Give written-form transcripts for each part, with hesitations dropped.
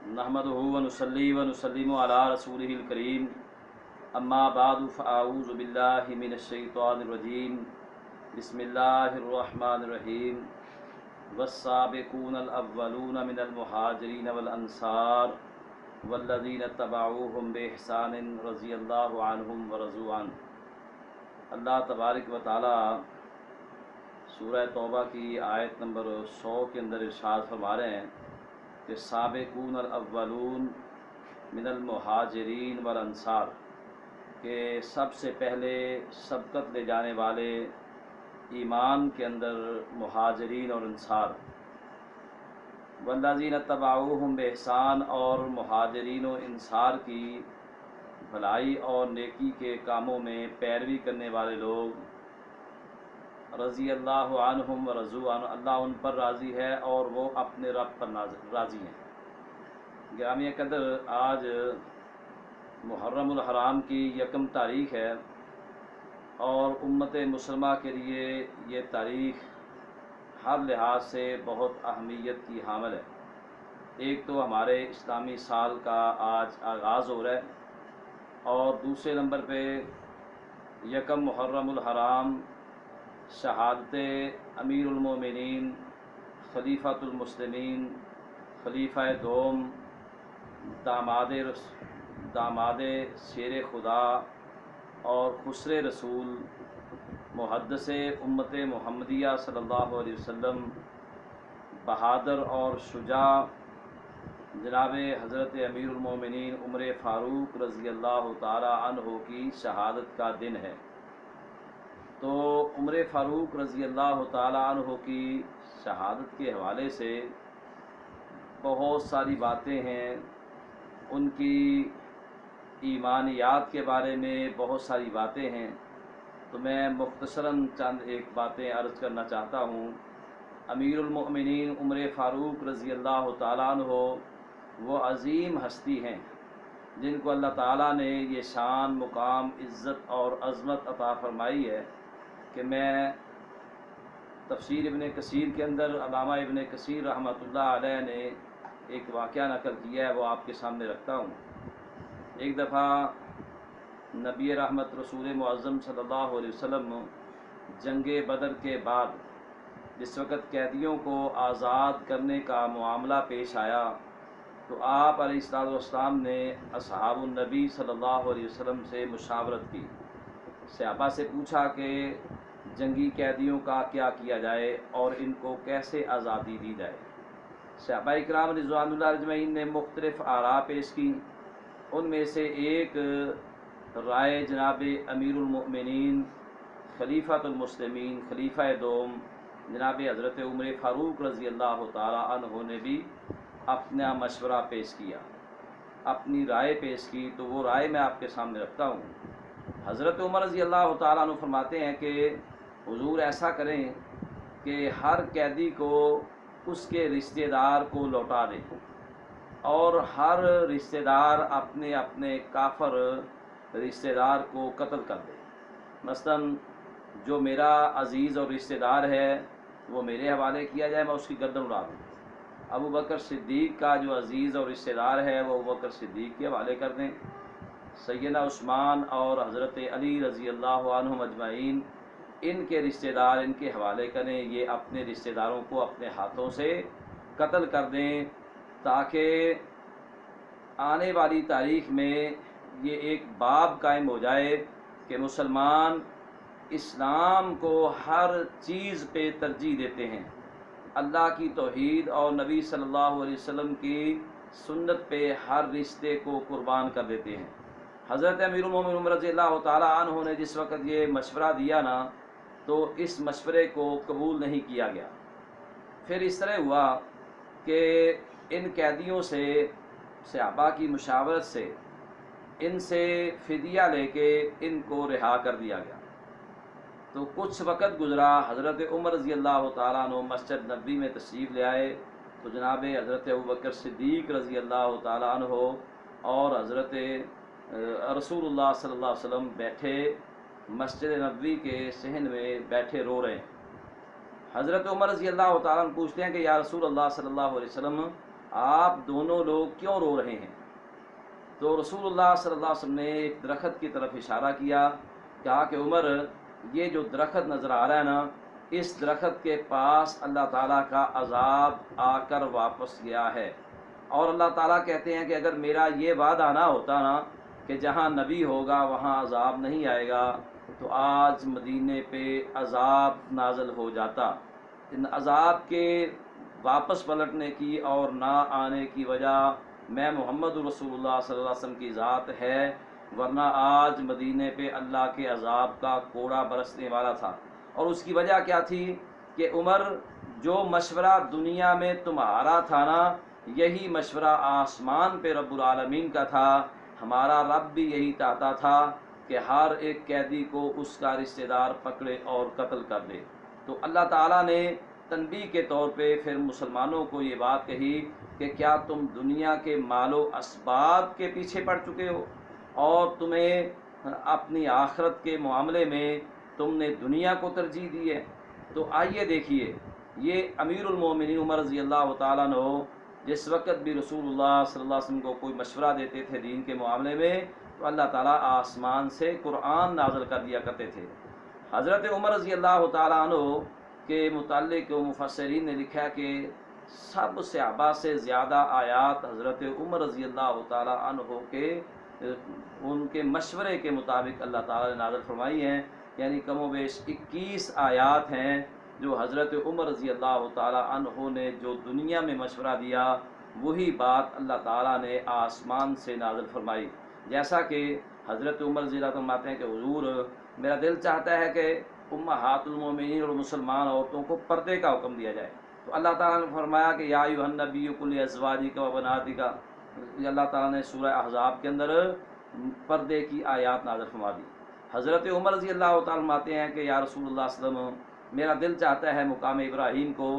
نحمدہ ونصلی ونسلم علی رسولہ الکریم اما بعد فاعوذ باللہ من الشیطان الرجیم بسم اللہ الرحمن الرحیم والسابقون الاولون من المہاجرین والانصار والذین اتبعوہم باحسان رضی اللہ عنہم ورضوا عنہ۔ اللہ تبارک و تعالی سورہ توبہ کی آیت نمبر 100 کے اندر ارشاد فرما رہے ہیں کہ سابقون الاولون من المہاجرین والانصار، کہ سب سے پہلے سبقت لے جانے والے ایمان کے اندر مہاجرین اور انصار، والذین اتبعوہم باحسان، اور مہاجرین و انصار کی بھلائی اور نیکی کے کاموں میں پیروی کرنے والے لوگ، رضی اللہ عنہم ورضوا عنہ، اللہ ان پر راضی ہے اور وہ اپنے رب پر راضی ہیں۔ گرامی قدر، آج محرم الحرام کی 1 تاریخ ہے اور امت مسلمہ کے لیے یہ تاریخ ہر لحاظ سے بہت اہمیت کی حامل ہے۔ ایک تو ہمارے اسلامی سال کا آج آغاز ہو رہا ہے، اور دوسرے نمبر پہ 1 محرم الحرام شہادت امیر المومنین خلیفۃ المسلمین خلیفہ دوم داماد شیر خدا اور خسر رسول محدث امت محمدیہ صلی اللہ علیہ وسلم، بہادر اور شجاع جناب حضرت امیر المومنین عمر فاروق رضی اللہ تعالی عنہ کی شہادت کا دن ہے۔ تو عمر فاروق رضی اللہ تعالی عنہ کی شہادت کے حوالے سے بہت ساری باتیں ہیں، ان کی ایمانیات کے بارے میں بہت ساری باتیں ہیں، تو میں مختصراً چند ایک باتیں عرض کرنا چاہتا ہوں۔ امیر المؤمنین عمر فاروق رضی اللہ تعالیٰ عنہ وہ عظیم ہستی ہیں جن کو اللہ تعالیٰ نے یہ شان، مقام، عزت اور عظمت عطا فرمائی ہے کہ میں تفسیر ابن کثیر کے اندر علامہ ابن کثیر رحمۃ اللہ علیہ نے ایک واقعہ نقل کیا ہے، وہ آپ کے سامنے رکھتا ہوں۔ ایک دفعہ نبی رحمت رسول معظم صلی اللہ علیہ وسلم جنگ بدر کے بعد جس وقت قیدیوں کو آزاد کرنے کا معاملہ پیش آیا، تو آپ علیہ السلام نے اصحاب النبی صلی اللہ علیہ وسلم سے مشاورت کی، صحابہ سے پوچھا کہ جنگی قیدیوں کا کیا کیا جائے اور ان کو کیسے آزادی دی جائے۔ صحابہ اکرام رضوان اللہ اجمعین نے مختلف آراء پیش کی، ان میں سے ایک رائے جناب امیر المؤمنین خلیفۃ المسلمین خلیفہ دوم جناب حضرت عمر فاروق رضی اللہ تعالی عنہ نے بھی اپنا مشورہ پیش کیا، اپنی رائے پیش کی، تو وہ رائے میں آپ کے سامنے رکھتا ہوں۔ حضرت عمر رضی اللہ تعالیٰ عنہ فرماتے ہیں کہ حضور ایسا کریں کہ ہر قیدی کو اس کے رشتہ دار کو لوٹا دیں، اور ہر رشتہ دار اپنے اپنے کافر رشتہ دار کو قتل کر دے۔ مثلا جو میرا عزیز اور رشتہ دار ہے وہ میرے حوالے کیا جائے، میں اس کی گردن اڑا دوں۔ ابو بکر صدیق کا جو عزیز اور رشتہ دار ہے وہ ابو بکر صدیق کے حوالے کر دیں۔ سیدنا عثمان اور حضرت علی رضی اللہ عنہم اجمعین، ان کے رشتہ دار ان کے حوالے کریں، یہ اپنے رشتہ داروں کو اپنے ہاتھوں سے قتل کر دیں، تاکہ آنے والی تاریخ میں یہ ایک باب قائم ہو جائے کہ مسلمان اسلام کو ہر چیز پہ ترجیح دیتے ہیں، اللہ کی توحید اور نبی صلی اللہ علیہ وسلم کی سنت پہ ہر رشتے کو قربان کر دیتے ہیں۔ حضرت امیر المومنین عمر رضی اللہ تعالیٰ عنہ نے جس وقت یہ مشورہ دیا نا، تو اس مشورے کو قبول نہیں کیا گیا۔ پھر اس طرح ہوا کہ ان قیدیوں سے، صحابہ کی مشاورت سے، ان سے فدیہ لے کے ان کو رہا کر دیا گیا۔ تو کچھ وقت گزرا، حضرت عمر رضی اللہ تعالیٰ عنہ مسجد نبوی میں تشریف لے آئے، تو جناب حضرت ابوبکر صدیق رضی اللہ تعالیٰ عنہ اور حضرت رسول اللہ صلی اللہ علیہ وسلم بیٹھے مسجد نبوی کے صحن میں بیٹھے رو رہے ہیں۔ حضرت عمر رضی اللہ تعالیٰ عنہ پوچھتے ہیں کہ یا رسول اللہ صلی اللہ علیہ وسلم، آپ دونوں لوگ کیوں رو رہے ہیں؟ تو رسول اللہ صلی اللہ علیہ وسلم نے ایک درخت کی طرف اشارہ کیا، کہا کہ عمر یہ جو درخت نظر آ رہا ہے نا، اس درخت کے پاس اللہ تعالیٰ کا عذاب آ کر واپس گیا ہے، اور اللہ تعالیٰ کہتے ہیں کہ اگر میرا یہ وعدہ نہ ہوتا نا کہ جہاں نبی ہوگا وہاں عذاب نہیں آئے گا، تو آج مدینے پہ عذاب نازل ہو جاتا۔ ان عذاب کے واپس پلٹنے کی اور نہ آنے کی وجہ میں محمد رسول اللہ صلی اللہ علیہ وسلم کی ذات ہے، ورنہ آج مدینے پہ اللہ کے عذاب کا کوڑا برسنے والا تھا۔ اور اس کی وجہ کیا تھی کہ عمر جو مشورہ دنیا میں تمہارا تھا نا، یہی مشورہ آسمان پہ رب العالمین کا تھا۔ ہمارا رب بھی یہی چاہتا تھا کہ ہر ایک قیدی کو اس کا رشتہ دار پکڑے اور قتل کر دے۔ تو اللہ تعالیٰ نے تنبیہ کے طور پہ پھر مسلمانوں کو یہ بات کہی کہ کیا تم دنیا کے مال و اسباب کے پیچھے پڑ چکے ہو، اور تمہیں اپنی آخرت کے معاملے میں تم نے دنیا کو ترجیح دی ہے؟ تو آئیے دیکھیے، یہ امیر المومنین عمر رضی اللہ تعالیٰ عنہ جس وقت بھی رسول اللہ صلی اللہ علیہ وسلم کو کوئی مشورہ دیتے تھے دین کے معاملے میں، تو اللہ تعالیٰ آسمان سے قرآن نازل کر دیا کرتے تھے۔ حضرت عمر رضی اللہ تعالیٰ عنہ کے متعلق مفسرین نے لکھا کہ سب صحابہ سے زیادہ آیات حضرت عمر رضی اللہ تعالیٰ عنہ کے ان کے مشورے کے مطابق اللہ تعالیٰ نے نازل فرمائی ہیں، یعنی کم و بیش 21 آیات ہیں جو حضرت عمر رضی اللہ تعالیٰ عنہ نے جو دنیا میں مشورہ دیا، وہی بات اللہ تعالیٰ نے آسمان سے نازل فرمائی۔ جیسا کہ حضرت عمر رضی اللہ عنہ فرماتے ہیں کہ حضور میرا دل چاہتا ہے کہ امہات المومنین اور مسلمان عورتوں کو پردے کا حکم دیا جائے، تو اللہ تعالیٰ نے فرمایا کہ یا ایھا النبی قل لازواجک و بناتک، اللہ تعالیٰ نے سورہ احزاب کے اندر پردے کی آیات نازل فرما دی۔ حضرت عمر رضی اللہ تعالیٰ فرماتے ہیں کہ یا رسول اللہ صلی اللہ علیہ وسلم میرا دل چاہتا ہے مقام ابراہیم کو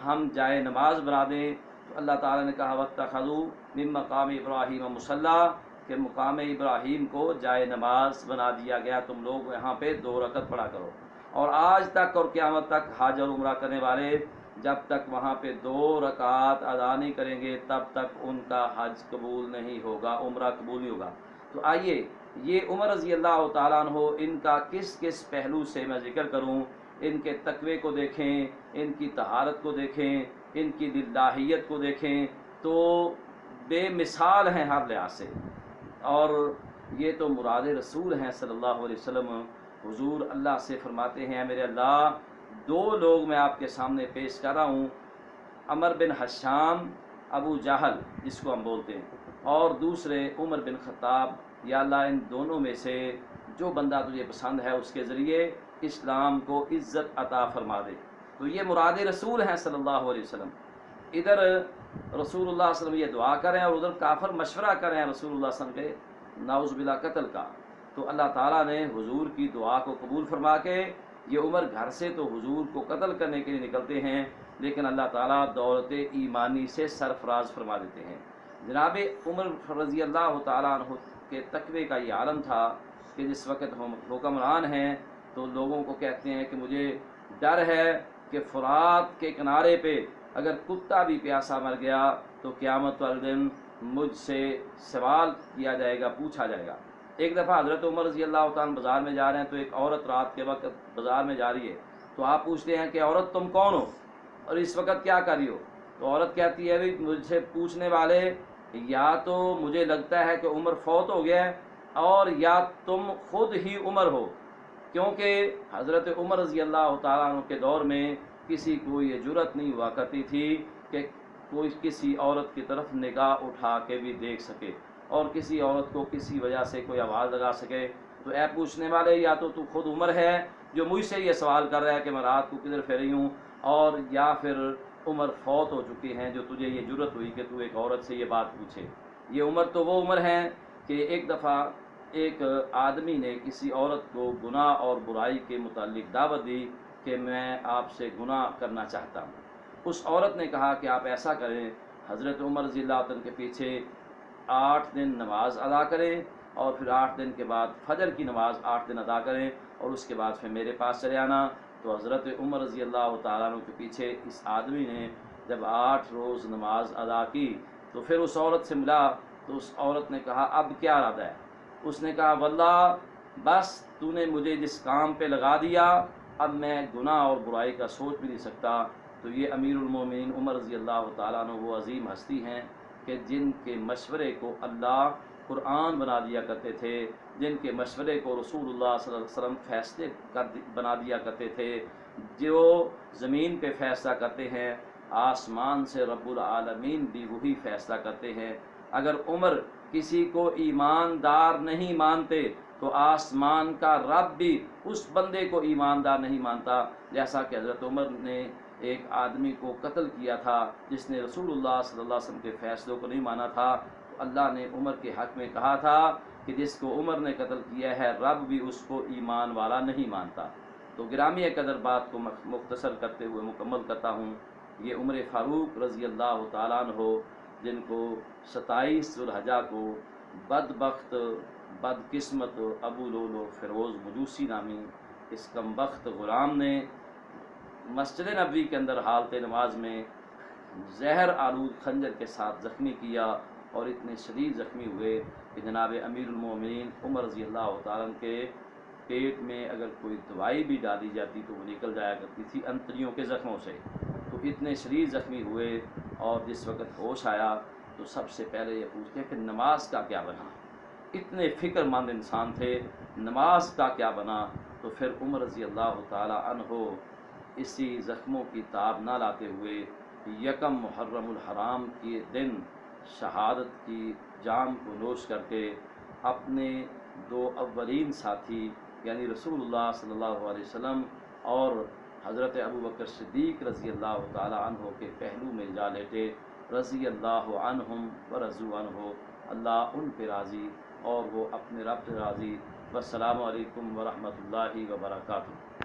ہم جائے نماز بنا دیں، تو اللہ تعالیٰ نے کہا واتخذوا من مقام ابراہیم مصلی، کہ مقام ابراہیم کو جائے نماز بنا دیا گیا، تم لوگ یہاں پہ 2 رکعت پڑھا کرو۔ اور آج تک اور قیامت تک حج اور عمرہ کرنے والے جب تک وہاں پہ 2 رکعات ادا نہیں کریں گے تب تک ان کا حج قبول نہیں ہوگا، عمرہ قبول نہیں ہوگا۔ تو آئیے یہ عمر رضی اللہ تعالیٰ عنہ ان کا کس کس پہلو سے میں ذکر کروں، ان کے تقوی کو دیکھیں، ان کی طہارت کو دیکھیں، ان کی دلداہیت کو دیکھیں، تو بے مثال ہیں ہر لحاظ سے، اور یہ تو مراد رسول ہیں صلی اللہ علیہ وسلم۔ حضور اللہ سے فرماتے ہیں میرے اللہ 2 لوگ میں آپ کے سامنے پیش کر رہا ہوں، عمر بن حشام ابو جہل جس کو ہم بولتے ہیں، اور دوسرے عمر بن خطاب، یا اللہ ان دونوں میں سے جو بندہ تجھے پسند ہے اس کے ذریعے اسلام کو عزت عطا فرما دے۔ تو یہ مراد رسول ہیں صلی اللہ علیہ وسلم۔ ادھر رسول اللہ صلی اللہ علیہ وسلم یہ دعا کریں اور ادھر کافر مشورہ کریں رسول اللہ صلی اللہ علیہ وسلم کے نعوذ باللہ قتل کا، تو اللہ تعالیٰ نے حضور کی دعا کو قبول فرما کے یہ عمر گھر سے تو حضور کو قتل کرنے کے لیے نکلتے ہیں، لیکن اللہ تعالیٰ دولت ایمانی سے سرفراز فرما دیتے ہیں۔ جناب عمر رضی اللہ تعالیٰ عنہ کے تقوی کا یہ عالم تھا کہ جس وقت ہم حکمران ہیں تو لوگوں کو کہتے ہیں کہ مجھے ڈر ہے کہ فرات کے کنارے پہ اگر کتا بھی پیاسا مر گیا تو قیامت والے دن مجھ سے سوال کیا جائے گا، پوچھا جائے گا۔ ایک دفعہ حضرت عمر رضی اللہ تعالیٰ بازار میں جا رہے ہیں تو ایک عورت رات کے وقت بازار میں جا رہی ہے، تو آپ پوچھتے ہیں کہ عورت تم کون ہو اور اس وقت کیا کر رہی ہو؟ تو عورت کہتی ہے بھی مجھ سے پوچھنے والے یا تو مجھے لگتا ہے کہ عمر فوت ہو گیا ہے، اور یا تم خود ہی عمر ہو، کیونکہ حضرت عمر رضی اللہ تعالیٰ عنہ کے دور میں کسی کو یہ جرت نہیں ہوا کرتی تھی کہ کوئی کسی عورت کی طرف نگاہ اٹھا کے بھی دیکھ سکے اور کسی عورت کو کسی وجہ سے کوئی آواز لگا سکے۔ تو اے پوچھنے والے یا تو خود عمر ہے جو مجھ سے یہ سوال کر رہا ہے کہ میں رات کو کدھر پھیری ہوں، اور یا پھر عمر فوت ہو چکی ہیں جو تجھے یہ جرت ہوئی کہ تو ایک عورت سے یہ بات پوچھے۔ یہ عمر تو وہ عمر ہے کہ ایک دفعہ ایک آدمی نے کسی عورت کو گناہ اور برائی کے متعلق دعوت دی کہ میں آپ سے گناہ کرنا چاہتا ہوں۔ اس عورت نے کہا کہ آپ ایسا کریں، حضرت عمر رضی اللہ عنہ کے پیچھے 8 دن نماز ادا کریں، اور پھر 8 دن کے بعد فجر کی نماز 8 دن ادا کریں، اور اس کے بعد پھر میرے پاس چلے آنا۔ تو حضرت عمر رضی اللہ تعالیٰ عنہ کے پیچھے اس آدمی نے جب 8 روز نماز ادا کی تو پھر اس عورت سے ملا تو اس عورت نے کہا اب کیا ارادہ ہے؟ اس نے کہا واللہ بس تو نے مجھے جس کام پہ لگا دیا اب میں گناہ اور برائی کا سوچ بھی نہیں سکتا۔ تو یہ امیر المومنین عمر رضی اللہ تعالیٰ عنہ وہ عظیم ہستی ہیں کہ جن کے مشورے کو اللہ قرآن بنا دیا کرتے تھے، جن کے مشورے کو رسول اللہ صلی اللہ علیہ وسلم فیصلے بنا دیا کرتے تھے۔ جو زمین پہ فیصلہ کرتے ہیں آسمان سے رب العالمین بھی وہی فیصلہ کرتے ہیں۔ اگر عمر کسی کو ایماندار نہیں مانتے تو آسمان کا رب بھی اس بندے کو ایماندار نہیں مانتا۔ جیسا کہ حضرت عمر نے ایک آدمی کو قتل کیا تھا جس نے رسول اللہ صلی اللہ علیہ وسلم کے فیصلوں کو نہیں مانا تھا، تو اللہ نے عمر کے حق میں کہا تھا کہ جس کو عمر نے قتل کیا ہے رب بھی اس کو ایمان والا نہیں مانتا۔ تو گرامی قدر بات کو مختصر کرتے ہوئے مکمل کرتا ہوں۔ یہ عمر فاروق رضی اللہ تعالیٰ عنہ جن کو 27 ذوالحجہ کو بدبخت بدقسمت ابو لولو فیروز مجوسی نامی اس کم بخت غلام نے مسجد نبوی کے اندر حالت نماز میں زہر آلود خنجر کے ساتھ زخمی کیا، اور اتنے شدید زخمی ہوئے کہ جناب امیر المومنین عمر رضی اللہ تعالیٰ عنہ کے پیٹ میں اگر کوئی دوائی بھی ڈالی جاتی تو وہ نکل جایا کرتی تھی انتڑیوں کے زخموں سے۔ تو اتنے شدید زخمی ہوئے، اور جس وقت ہوش آیا تو سب سے پہلے یہ پوچھتے کہ نماز کا کیا بنا۔ اتنے فکر مند انسان تھے، نماز کا کیا بنا۔ تو پھر عمر رضی اللہ تعالیٰ عنہ اسی زخموں کی تاب نہ لاتے ہوئے یکم محرم الحرام کے دن شہادت کی جام کو نوش کر کے اپنے 2 اولین ساتھی یعنی رسول اللہ صلی اللہ علیہ وسلم اور حضرت ابوبکر صدیق رضی اللہ تعالیٰ عنہ کے پہلو میں جا لیٹے، رضی اللہ عنہم ورضوا عنہ، اللہ ان پہ راضی اور وہ اپنے رب سے راضی۔ والسلام علیکم ورحمۃ اللہ وبرکاتہ۔